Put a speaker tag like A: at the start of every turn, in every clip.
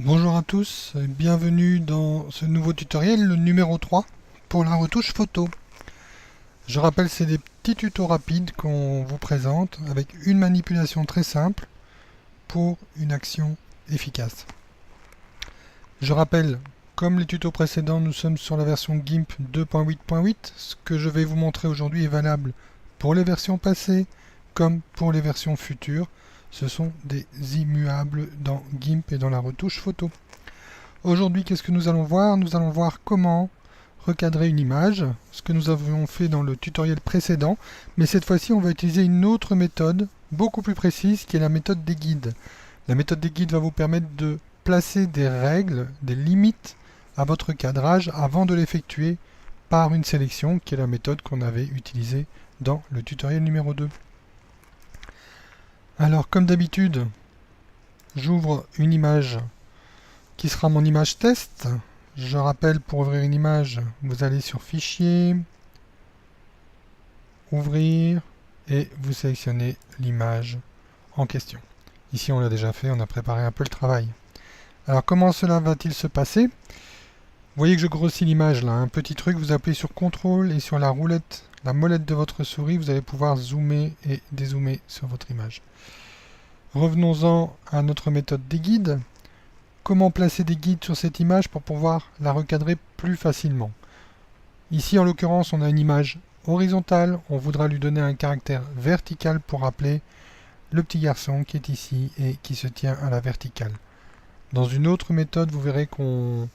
A: Bonjour à tous, et bienvenue dans ce nouveau tutoriel, le numéro 3 pour la retouche photo. Je rappelle, c'est des petits tutos rapides qu'on vous présente avec une manipulation très simple pour une action efficace. Je rappelle, comme les tutos précédents, nous sommes sur la version GIMP 2.8.8. Ce que je vais vous montrer aujourd'hui est valable pour les versions passées comme pour les versions futures. Ce sont des immuables dans GIMP et dans la retouche photo. Aujourd'hui, qu'est-ce que nous allons voir? Nous allons voir comment recadrer une image, ce que nous avions fait dans le tutoriel précédent, mais cette fois-ci on va utiliser une autre méthode, beaucoup plus précise, qui est la méthode des guides. La méthode des guides va vous permettre de placer des règles, des limites à votre cadrage avant de l'effectuer par une sélection, qui est la méthode qu'on avait utilisée dans le tutoriel numéro 2. Alors, comme d'habitude, j'ouvre une image qui sera mon image test. Je rappelle, pour ouvrir une image, vous allez sur Fichier, Ouvrir, et vous sélectionnez l'image en question. Ici, on l'a déjà fait, on a préparé un peu le travail. Alors, comment cela va-t-il se passer? Vous voyez que je grossis l'image là. Un petit truc, vous appuyez sur CTRL et sur la roulette, la molette de votre souris, vous allez pouvoir zoomer et dézoomer sur votre image. Revenons-en à notre méthode des guides. Comment placer des guides sur cette image pour pouvoir la recadrer plus facilement? Ici, en l'occurrence, on a une image horizontale. On voudra lui donner un caractère vertical pour rappeler le petit garçon qui est ici et qui se tient à la verticale. Dans une autre méthode, vous verrez qu'on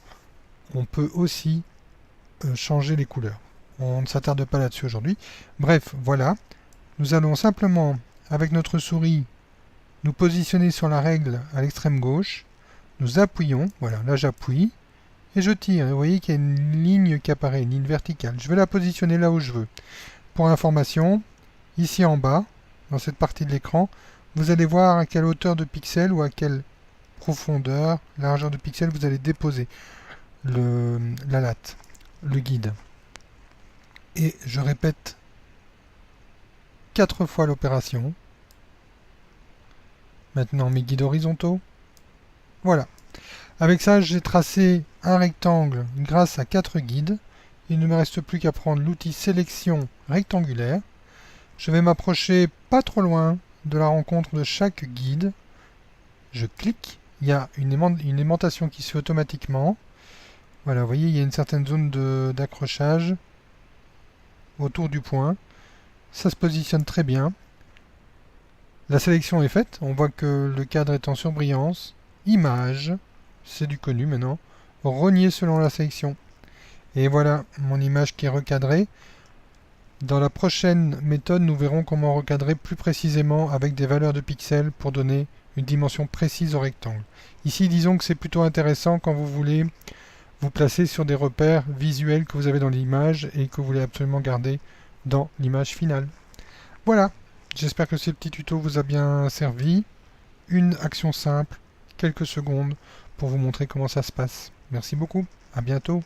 A: peut aussi changer les couleurs. On ne s'attarde pas là-dessus aujourd'hui. Bref, voilà. Nous allons simplement, avec notre souris, nous positionner sur la règle à l'extrême gauche. Nous appuyons, voilà, là j'appuie, et je tire. Et vous voyez qu'il y a une ligne qui apparaît, une ligne verticale. Je vais la positionner là où je veux. Pour information, ici en bas, dans cette partie de l'écran, vous allez voir à quelle hauteur de pixels ou à quelle profondeur, largeur de pixels vous allez déposer la latte, le guide. Et je répète 4 fois l'opération. Maintenant mes guides horizontaux. Voilà. Avec ça, j'ai tracé un rectangle grâce à 4 guides. Il ne me reste plus qu'à prendre l'outil sélection rectangulaire. Je vais m'approcher pas trop loin de la rencontre de chaque guide. Je clique. Il y a une aimantation qui se fait automatiquement. Voilà, vous voyez, il y a une certaine zone d'accrochage autour du point. Ça se positionne très bien. La sélection est faite. On voit que le cadre est en surbrillance. Image, c'est du connu maintenant. Rogner selon la sélection. Et voilà mon image qui est recadrée. Dans la prochaine méthode, nous verrons comment recadrer plus précisément avec des valeurs de pixels pour donner une dimension précise au rectangle. Ici, disons que c'est plutôt intéressant quand vous voulez vous placer sur des repères visuels que vous avez dans l'image et que vous voulez absolument garder dans l'image finale. Voilà, j'espère que ce petit tuto vous a bien servi. Une action simple, quelques secondes, pour vous montrer comment ça se passe. Merci beaucoup, à bientôt.